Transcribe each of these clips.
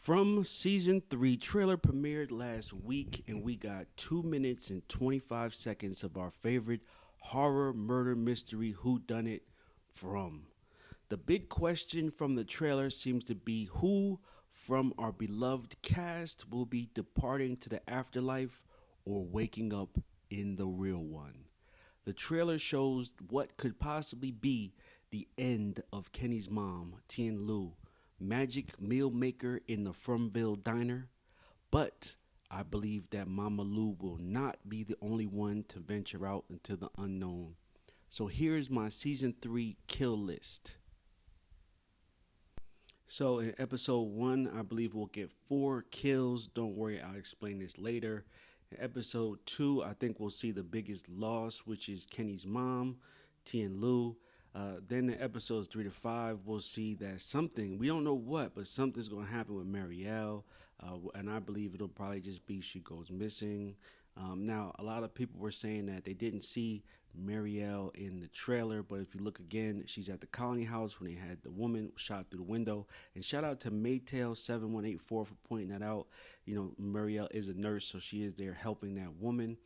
From season 3, trailer premiered last week, and we got 2 minutes and 25 seconds of our favorite horror murder mystery whodunit from. The big question from the trailer seems to be who from our beloved cast will be departing to the afterlife or waking up in the real one. The trailer shows what could possibly be the end of Kenny's mom, Tien Liu, magic meal maker in the Fromville diner. But I believe that Mama Lu will not be the only one to venture out into the unknown. So here's my season 3 kill list. So in episode 1, I believe we'll get 4 kills. Don't worry, I'll explain this later. In episode 2, I think we'll see the biggest loss, which is Kenny's mom, Tien Liu. Then in episodes 3 to 5, we'll see that something, we don't know what, but something's going to happen with Marielle. And I believe it'll probably just be she goes missing. Now, a lot of people were saying that they didn't see Marielle in the trailer, but if you look again, she's at the colony house when they had the woman shot through the window. And shout out to Maytail7184 for pointing that out. You know, Marielle is a nurse, so she is there helping that woman.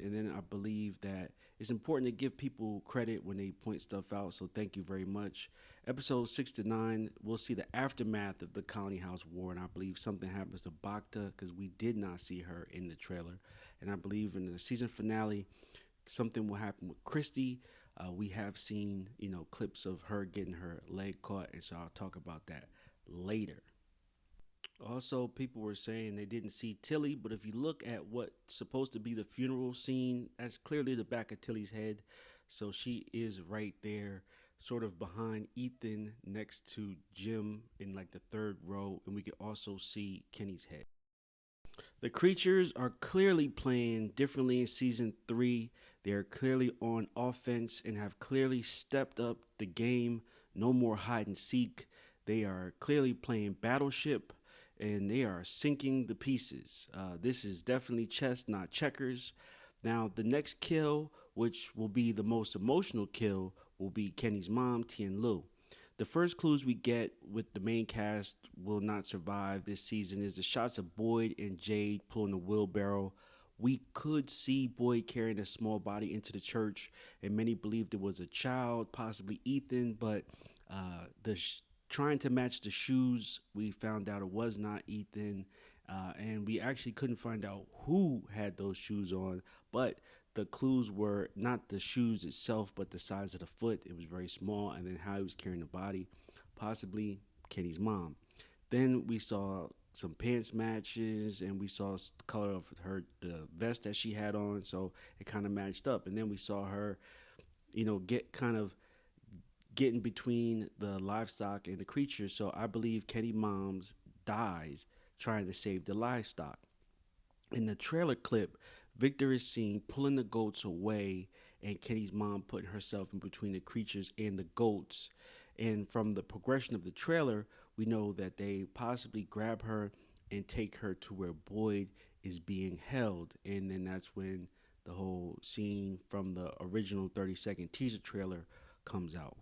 And then I believe that it's important to give people credit when they point stuff out, so thank you very much. Episode 6 to 9, we'll see the aftermath of the Colony House War, and I believe something happens to Bacta because we did not see her in the trailer. And I believe in the season finale, something will happen with Christy. We have seen, clips of her getting her leg caught, and so I'll talk about that later. Also, people were saying they didn't see Tilly, but if you look at what's supposed to be the funeral scene, that's clearly the back of Tilly's head. So she is right there, sort of behind Ethan, next to Jim in like the third row, and we can also see Kenny's head. The creatures are clearly playing differently in season 3. They are clearly on offense and have clearly stepped up the game. No more hide and seek. They are clearly playing Battleship, and they are sinking the pieces. This is definitely chess, not checkers. Now, the next kill, which will be the most emotional kill, will be Kenny's mom, Tien Liu. The first clues we get with the main cast will not survive this season is the shots of Boyd and Jade pulling the wheelbarrow. We could see Boyd carrying a small body into the church, and many believed it was a child, possibly Ethan, but trying to match the shoes, we found out it was not Ethan, and we actually couldn't find out who had those shoes on, but the clues were not the shoes itself, but the size of the foot. It was very small, and then how he was carrying the body, possibly Kenny's mom. Then we saw some pants matches, and we saw the color of the vest that she had on, so it kind of matched up. And then we saw her, getting between the livestock and the creatures. So I believe Kenny Moms dies trying to save the livestock. In the trailer clip, Victor is seen pulling the goats away, and Kenny's mom putting herself in between the creatures and the goats. And from the progression of the trailer, we know that they possibly grab her and take her to where Boyd is being held. And then that's when the whole scene from the original 30-second teaser trailer comes out.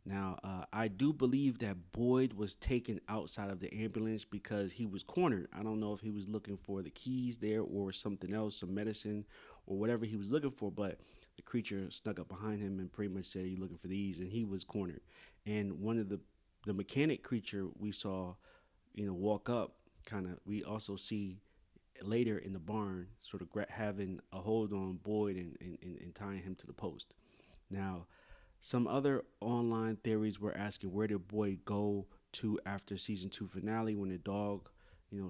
Now, I do believe that Boyd was taken outside of the ambulance because he was cornered. I don't know if he was looking for the keys there or something else, some medicine or whatever he was looking for, but the creature snuck up behind him and pretty much said, "You're looking for these," and he was cornered. And one of the mechanic creature we saw, walk up, we also see later in the barn sort of having a hold on Boyd and tying him to the post. Now, some other online theories were asking where did Boyd go to after season 2 finale when the dog,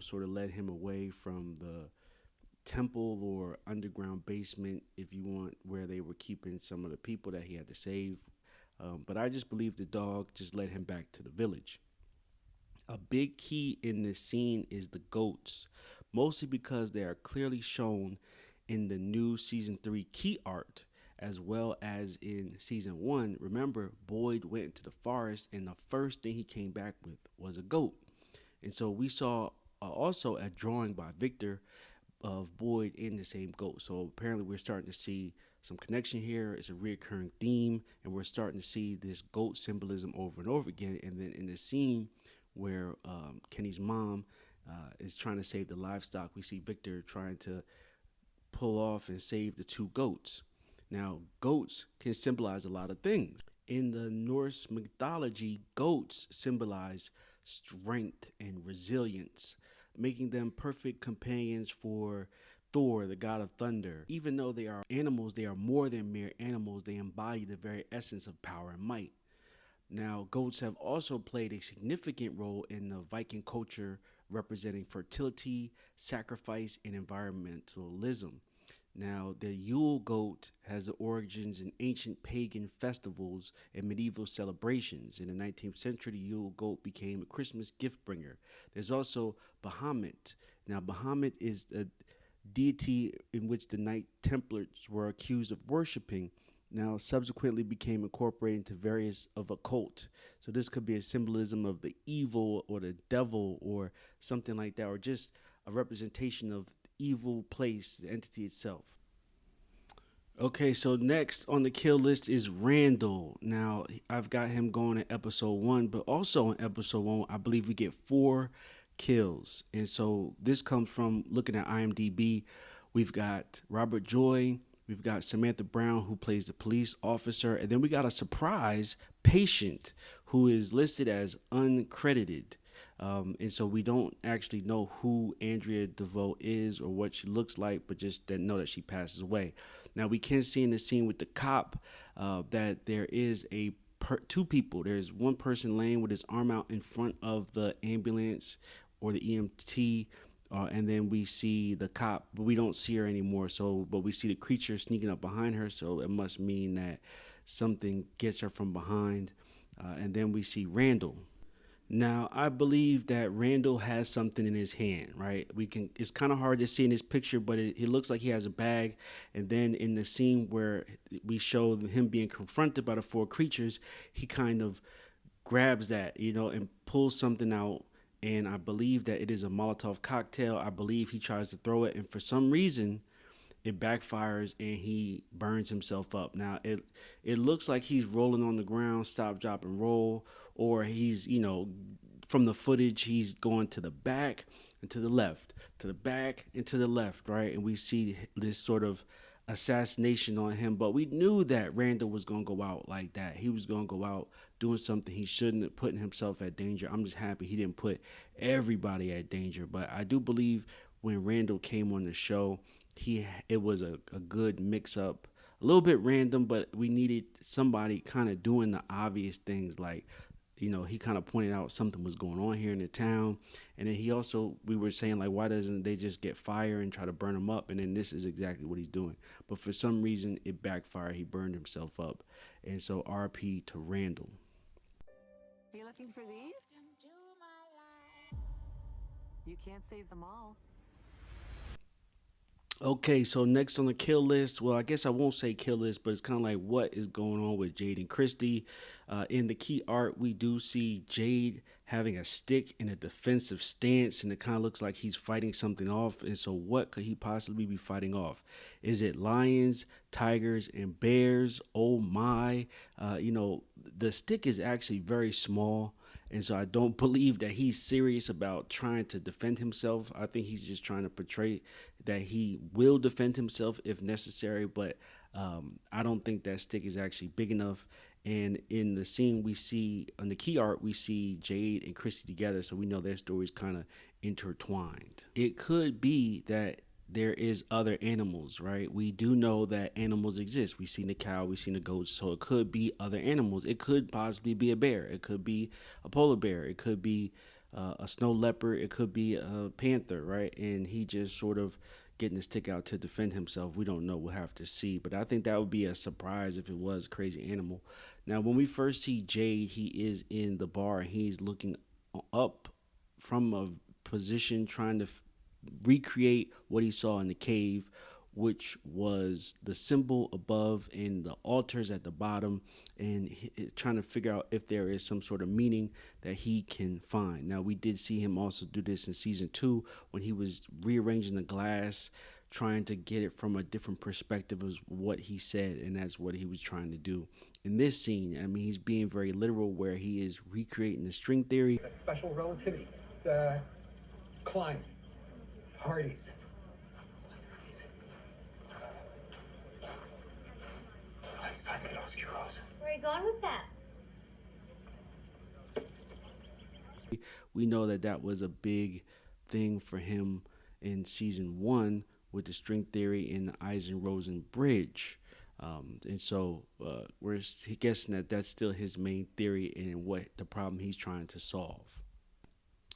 sort of led him away from the temple or underground basement, if you want, where they were keeping some of the people that he had to save. But I just believe the dog just led him back to the village. A big key in this scene is the goats, mostly because they are clearly shown in the new season 3 key art, as well as in season 1. Remember, Boyd went into the forest, and the first thing he came back with was a goat. And so we saw also a drawing by Victor of Boyd in the same goat. So apparently we're starting to see some connection here. It's a reoccurring theme, and we're starting to see this goat symbolism over and over again. And then in the scene where Kenny's mom is trying to save the livestock. We see Victor trying to pull off and save the two goats. Now, goats can symbolize a lot of things. In the Norse mythology, goats symbolize strength and resilience, making them perfect companions for Thor, the god of thunder. Even though they are animals, they are more than mere animals. They embody the very essence of power and might. Now, goats have also played a significant role in the Viking culture, representing fertility, sacrifice, and environmentalism. Now, the Yule goat has origins in ancient pagan festivals and medieval celebrations. In the 19th century, the Yule goat became a Christmas gift bringer. There's also Bahamut. Now, Bahamut is a deity in which the Knight Templars were accused of worshiping, now subsequently became incorporated into various of a cult. So this could be a symbolism of the evil or the devil or something like that, or just a representation of evil place, the entity itself. Okay, so next on the kill list is Randall. Now, I've got him going in episode 1, but also in episode 1, I believe we get 4 kills. And so this comes from looking at IMDb. We've got Robert Joy, we've got Samantha Brown, who plays the police officer, and then we got a surprise patient who is listed as uncredited. And so we don't actually know who Andrea DeVoe is or what she looks like, but just that know that she passes away. Now, we can see in the scene with the cop that there is two people. There's one person laying with his arm out in front of the ambulance or the EMT, and then we see the cop, but we don't see her anymore. So, but we see the creature sneaking up behind her, so it must mean that something gets her from behind. And then we see Randall. Now, I believe that Randall has something in his hand, right? It's kind of hard to see in this picture, but it looks like he has a bag. And then in the scene where we show him being confronted by the 4 creatures, he kind of grabs that, and pulls something out. And I believe that it is a Molotov cocktail. I believe he tries to throw it, and for some reason, it backfires and he burns himself up. Now, it looks like he's rolling on the ground, stop, drop, and roll, or he's, from the footage, he's going to the back and to the left, to the back and to the left, right? And we see this sort of assassination on him, but we knew that Randall was going to go out like that. He was going to go out doing something he shouldn't have, putting himself at danger. I'm just happy he didn't put everybody at danger, but I do believe when Randall came on the show, it was a good mix up, a little bit random, but we needed somebody kind of doing the obvious things, like he kind of pointed out something was going on here in the town, and then we were saying, like, why doesn't they just get fire and try to burn him up? And then this is exactly what he's doing, but for some reason it backfired. He burned himself up, and so RP to Randall. Are you looking for these? You can't save them all. Okay, so next on the kill list, well, I guess I won't say kill list, but it's kind of like what is going on with Jade and Christy. In the key art, we do see Jade having a stick in a defensive stance, and it kind of looks like he's fighting something off. And so what could he possibly be fighting off? Is it lions, tigers, and bears? Oh my. The stick is actually very small. And so I don't believe that he's serious about trying to defend himself. I think he's just trying to portray that he will defend himself if necessary. But I don't think that stick is actually big enough. And in the scene we see, on the key art, we see Jade and Christy together. So we know their stories kind of intertwined. It could be that there is other animals, right? We do know that animals exist. We've seen the cow, we've seen the goats, so it could be other animals. It could possibly be a bear. It could be a polar bear. It could be a snow leopard. It could be a panther, right? And he just sort of getting the stick out to defend himself. We don't know. We'll have to see. But I think that would be a surprise if it was a crazy animal. Now, when we first see Jade, he is in the bar. He's looking up from a position trying to recreate what he saw in the cave, which was the symbol above and the altars at the bottom, and trying to figure out if there is some sort of meaning that he can find. Now, we did see him also do this in season 2 when he was rearranging the glass, trying to get it from a different perspective of what he said, and that's what he was trying to do. In this scene, I mean, he's being very literal where he is recreating the string theory. That special relativity, the climb, parties. Einstein made Oscar Rose. Where are you going with that? We know that that was a big thing for him in season 1 with the string theory in the Eisen-Rosen bridge. And so we're guessing that that's still his main theory and what the problem he's trying to solve.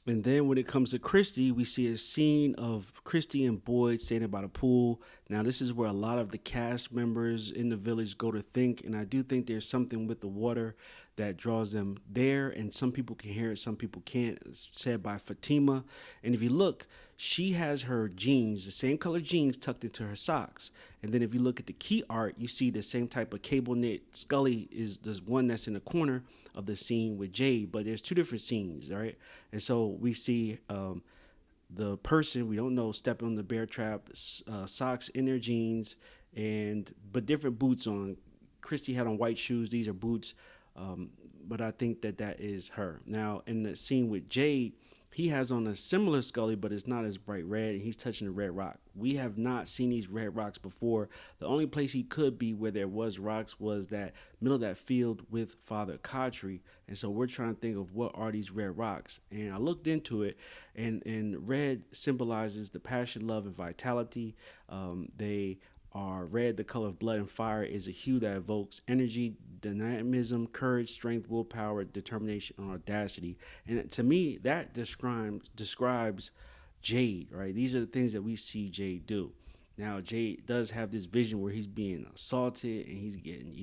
And then when it comes to Christy, we see a scene of Christy and Boyd standing by the pool. Now, this is where a lot of the cast members in the village go to think, and I do think there's something with the water that draws them there, and some people can hear it, some people can't. It's said by Fatima. And if you look, she has her jeans, the same color jeans, tucked into her socks. And then if you look at the key art, you see the same type of cable knit. Scully is the one that's in the corner of the scene with Jade, but there's two different scenes, right? And so we see the person we don't know stepping on the bear trap, socks in their jeans, but different boots on. Christy had on white shoes. These are boots, but I think that that is her. Now, in the scene with Jade, he has on a similar Scully, but it's not as bright red, and he's touching a red rock. We have not seen these red rocks before. The only place he could be where there was rocks was that middle of that field with Father Khatri, and so we're trying to think of what are these red rocks. And I looked into it, and red symbolizes the passion, love, and vitality. They are red. The color of blood and fire is a hue that evokes energy, dynamism, courage, strength, willpower, determination, and audacity. And to me, that describes Jade, right? These are the things that we see Jade do. Now, Jade does have this vision where he's being assaulted and he's getting,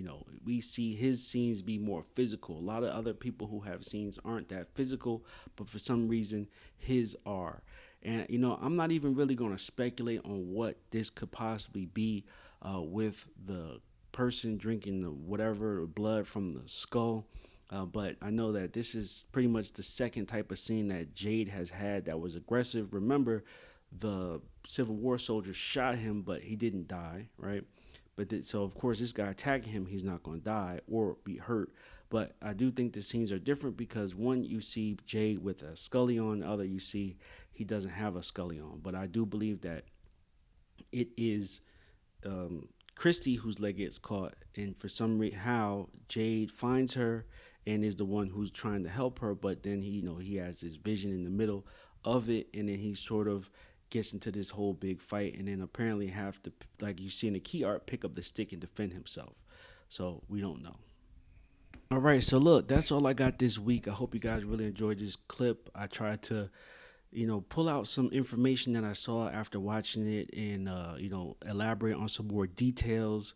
we see his scenes be more physical. A lot of other people who have scenes aren't that physical, but for some reason, his are. And, I'm not even really going to speculate on what this could possibly be with the person drinking the whatever blood from the skull. But I know that this is pretty much the second type of scene that Jade has had that was aggressive. Remember, the Civil War soldier shot him, but he didn't die, right? So, of course, this guy attacking him, he's not going to die or be hurt. But I do think the scenes are different because one, you see Jade with a Scully on, the other you see he doesn't have a Scully on. But I do believe that it is Christy whose leg gets caught, and for some reason, how Jade finds her and is the one who's trying to help her. But then he has this vision in the middle of it, and then he sort of gets into this whole big fight, and then apparently have to, like you see in the key art, pick up the stick and defend himself. So we don't know. All right, so look, that's all I got this week. I hope you guys really enjoyed this clip. I tried to, pull out some information that I saw after watching it and, elaborate on some more details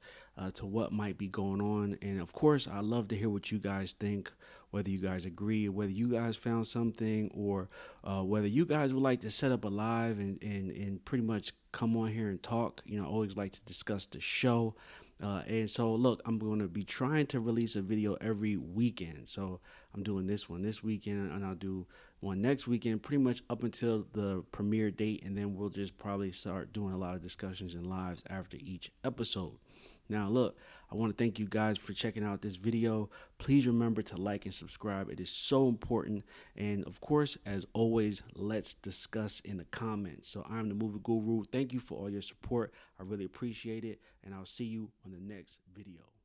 to what might be going on. And of course, I love to hear what you guys think, whether you guys agree, whether you guys found something, or whether you guys would like to set up a live and pretty much come on here and talk. I always like to discuss the show. And so, look, I'm going to be trying to release a video every weekend. So I'm doing this one this weekend, and I'll do one next weekend, pretty much up until the premiere date. And then we'll just probably start doing a lot of discussions and lives after each episode. Now, look, I want to thank you guys for checking out this video. Please remember to like and subscribe. It is so important. And of course, as always, let's discuss in the comments. So I'm the Movie Guru. Thank you for all your support. I really appreciate it. And I'll see you on the next video.